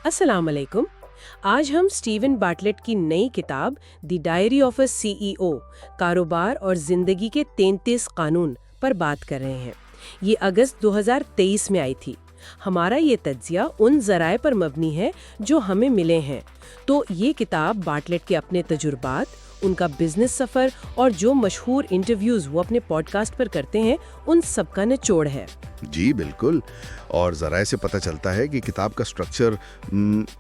अस्सलाम वालेकुम। आज हम स्टीवन बार्टलेट की नई किताब the diary of a CEO, कारोबार और जिंदगी के 33 कानून पर बात कर रहे हैं। ये अगस्त 2023 में आई थी। हमारा ये तज्जिया उन ज़राए पर मबनी है जो हमें मिले हैं। तो ये किताब बार्टलेट के अपने तजुर्बात, उनका बिजनेस सफ़र और जो मशहूर इंटरव्यूज़ वो अपने पॉडकास्ट पर करते हैं, उन सब का निचोड़ है। जी बिल्कुल। और ज़राए से पता चलता है कि किताब का स्ट्रक्चर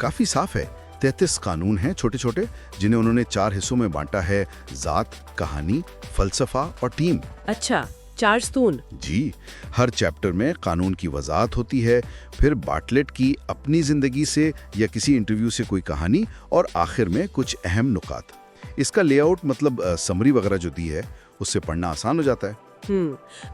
काफ़ी साफ है। 33 कानून हैं छोटे छोटे, जिन्हें उन्होंने 4 हिस्सों में बांटा है: ज़ात, कहानी, फलसफा और टीम। अच्छा, 4 स्तून। जी, हर चैप्टर में कानून की वजाहत होती है, फिर बार्टलेट की अपनी ज़िंदगी से या किसी इंटरव्यू से कोई कहानी, और आखिर में कुछ अहम नुकात। इसका लेआउट मतलब समरी वगैरह जो दी है, उससे पढ़ना आसान हो जाता है।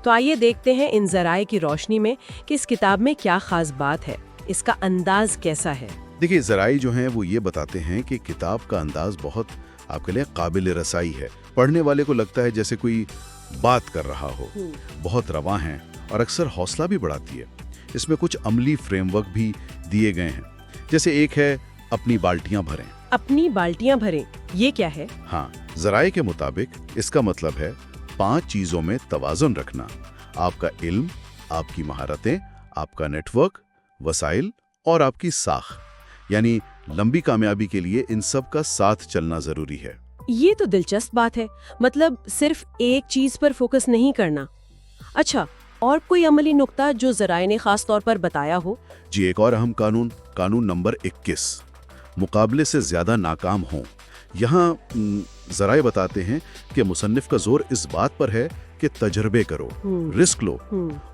तो आइए देखते हैं इन ज़राए की रोशनी में कि इस किताब में क्या खास बात है, इसका अंदाज कैसा है। देखिए, ज़राए जो हैं वो ये बताते हैं कि किताब का अंदाज बहुत आपके लिए काबिल रसाई है। पढ़ने वाले को लगता है जैसे कोई बात कर रहा हो। बहुत रवां है और अक्सर हौसला भी बढ़ाती है। इसमें कुछ अमली फ्रेमवर्क भी दिए गए हैं, जैसे एक है अपनी बाल्टियां भरें। अपनी बाल्टियां भरें, ये क्या है? हाँ, ज़राए के मुताबिक इसका मतलब है 5 चीज़ों में तवाज़ुन रखना: आपका इल्म, आपकी महारतें, आपका नेटवर्क, वसाइल और आपकी साख। यानी लंबी कामयाबी के लिए इन सब का साथ चलना ज़रूरी है। ये तो दिलचस्प बात है। मतलब सिर्फ एक चीज पर फोकस नहीं करना। अच्छा, और कोई अमली नुक्ता जो ज़राए ने खास तौर पर बताया हो? जी, एक और अहम कानून, कानून नंबर 21, मुकाबले से ज़्यादा नाकाम हों। यहाँ ज़राए बताते हैं कि मुसन्निफ का जोर इस बात पर है कि तजर्बे करो, रिस्क लो,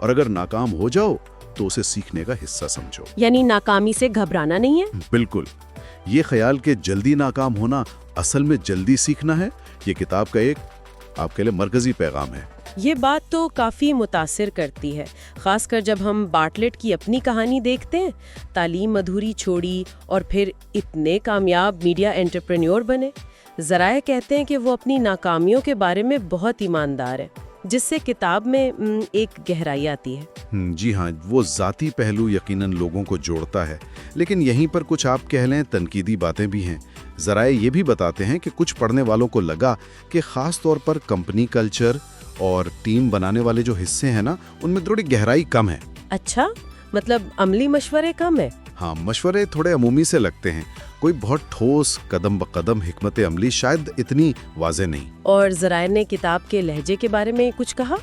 और अगर नाकाम हो जाओ तो उसे सीखने का हिस्सा समझो। यानी नाकामी से घबराना नहीं है। बिल्कुल। ये ख्याल कि जल्दी नाकाम होना असल में जल्दी सीखना है, ये किताब का एक आपके लिए मरकजी पैगाम है। ये बात तो काफ़ी मुतासिर करती है, खासकर जब हम बार्टलेट की अपनी कहानी देखते हैं। तालीम अधूरी छोड़ी और फिर इतने कामयाब मीडिया एंटरप्रेन्योर बने। ज़राए कहते हैं कि वो अपनी नाकामियों के बारे में बहुत ईमानदार है, जिससे किताब में एक गहराई आती है। जी हाँ, वो ज़ाती पहलू यकीनन लोगों को जोड़ता है, लेकिन यहीं पर कुछ आप कह लें तनकीदी बातें भी हैं। ज़राए ये भी बताते हैं कि कुछ पढ़ने वालों को लगा कि ख़ास तौर पर कंपनी कल्चर और टीम बनाने वाले जो हिस्से हैं ना, उनमें थोड़ी गहराई कम है। अच्छा, मतलब अमली मशवरे कम है? हाँ, मशवरे थोड़े अमूमी से लगते हैं। कोई बहुत ठोस कदम ब कदम हिकमत अमली शायद इतनी वाज़ेह नहीं। और ज़राए ने किताब के लहजे के बारे में कुछ कहा?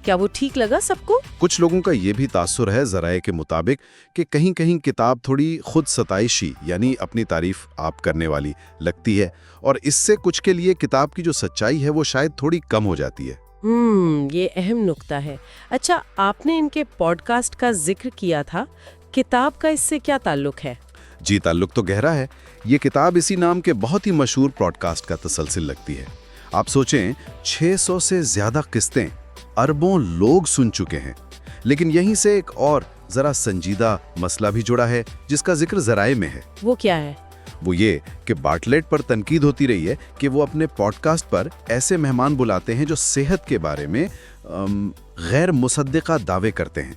क्या वो ठीक लगा सबको? कुछ लोगों का ये भी तासुर है ज़राए के मुताबिक कि कहीं कहीं किताब थोड़ी खुद सताइशी, यानी अपनी तारीफ आप करने वाली लगती है, और इससे कुछ के लिए किताब की जो सच्चाई है वो शायद थोड़ी कम हो जाती है। ये अहम नुक्ता है। अच्छा, आपने इनके पॉडकास्ट का जिक्र किया था, किताब का इससे क्या ताल्लुक है? जी, ताल्लुक तो गहरा है। ये किताब इसी नाम के बहुत ही मशहूर पॉडकास्ट का तसलसिल लगती है। आप सोचें, 600 से ज़्यादा किस्तें अरबों लोग सुन चुके हैं। लेकिन यहीं से एक और ज़रा संजीदा मसला भी जुड़ा है, जिसका जिक्र ज़राए में है। वो क्या है? वो ये कि बार्टलेट पर तनकीद होती रही है कि वो अपने पॉडकास्ट पर ऐसे मेहमान बुलाते हैं जो सेहत के बारे में गैर मुसद्दिका दावे करते हैं,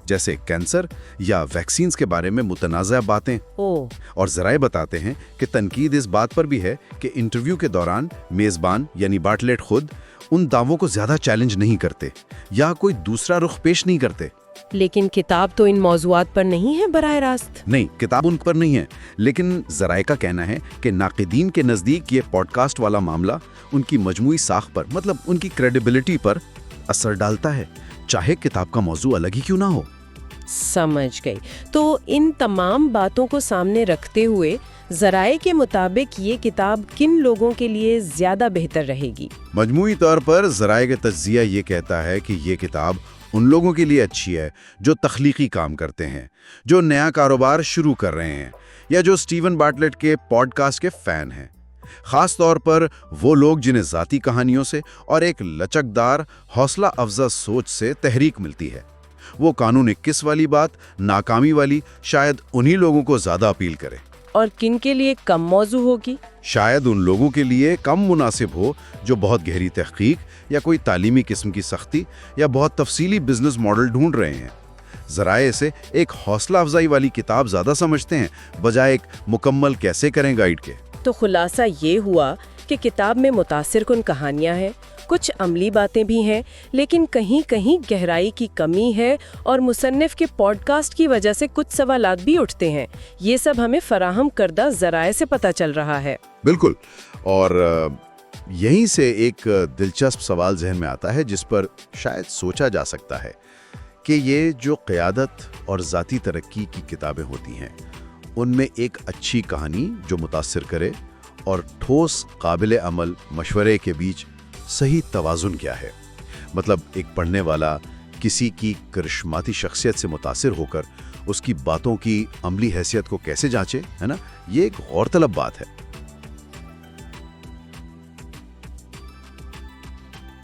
जैसे कैंसर या वैक्सीन्स के बारे में मुतनाज़ा बातें। और ज़राए बताते हैं कि तनकीद इस बात पर भी है कि इंटरव्यू के दौरान मेज़बान यानी बार्टलेट खुद उन दावों को ज़्यादा चैलेंज नहीं करते या कोई दूसरा रुख पेश नहीं करते। लेकिन किताब तो इन मौज़ूआत पर नहीं है बराह रास्त। नहीं, किताब उन पर नहीं है, लेकिन ज़राए का कहना है कि नाक़िदीन के नज़दीक ये पॉडकास्ट वाला मामला उनकी मजमूई साख पर, मतलब उनकी क्रेडिबिलिटी पर असर डालता है, चाहे किताब का मौजू अलग ही क्यों ना हो। समझ गई। तो इन तमाम बातों को सामने रखते हुए ज़राए के मुताबिक ये किताब किन लोगों के लिए ज़्यादा बेहतर रहेगी? मजमूई तौर पर ज़राए का तज्जिया ये कहता है कि ये किताब उन लोगों के लिए अच्छी है जो तख्लीकी काम करते हैं, जो नया कारोबार शुरू कर रहे हैं, या जो स्टीवन बार्टलेट के पॉडकास्ट के फ़ैन हैं। ख़ास तौर पर वो लोग जिन्हें ज़ाती कहानियों से और एक लचकदार हौसला अफजा सोच से तहरीक मिलती है। वो कानून 21 वाली बात, नाकामी वाली, शायद उन्हीं लोगों को ज़्यादा अपील करे। और किन के लिए कम मौजू होगी? शायद उन लोगों के लिए कम मुनासिब हो जो बहुत गहरी तहकीक या कोई तालीमी किस्म की सख्ती या बहुत तफसीली बिजनेस मॉडल ढूंढ रहे हैं। ذرائع سے ایک حوصلہ افزائی والی کتاب زیادہ سمجھتے ہیں بجائے ایک مکمل کیسے کریں گائیڈ کے۔ تو خلاصہ یہ ہوا کہ کتاب میں متاثر کن کہانیاں ہیں، کچھ عملی باتیں بھی ہیں، لیکن کہیں کہیں گہرائی کی کمی ہے اور مصنف کے پوڈ کاسٹ کی وجہ سے کچھ سوالات بھی اٹھتے ہیں۔ یہ سب ہمیں فراہم کردہ ذرائع سے پتہ چل رہا ہے۔ بالکل، اور یہیں سے ایک دلچسپ سوال ذہن میں آتا ہے جس پر شاید سوچا جا سکتا ہے کہ یہ جو قیادت اور ذاتی ترقی کی کتابیں ہوتی ہیں ان میں ایک اچھی کہانی جو متاثر کرے اور ٹھوس قابل عمل مشورے کے بیچ صحیح توازن کیا ہے؟ مطلب ایک پڑھنے والا کسی کی کرشماتی شخصیت سے متاثر ہو کر اس کی باتوں کی عملی حیثیت کو کیسے جانچے، ہے نا؟ یہ ایک غور طلب بات ہے۔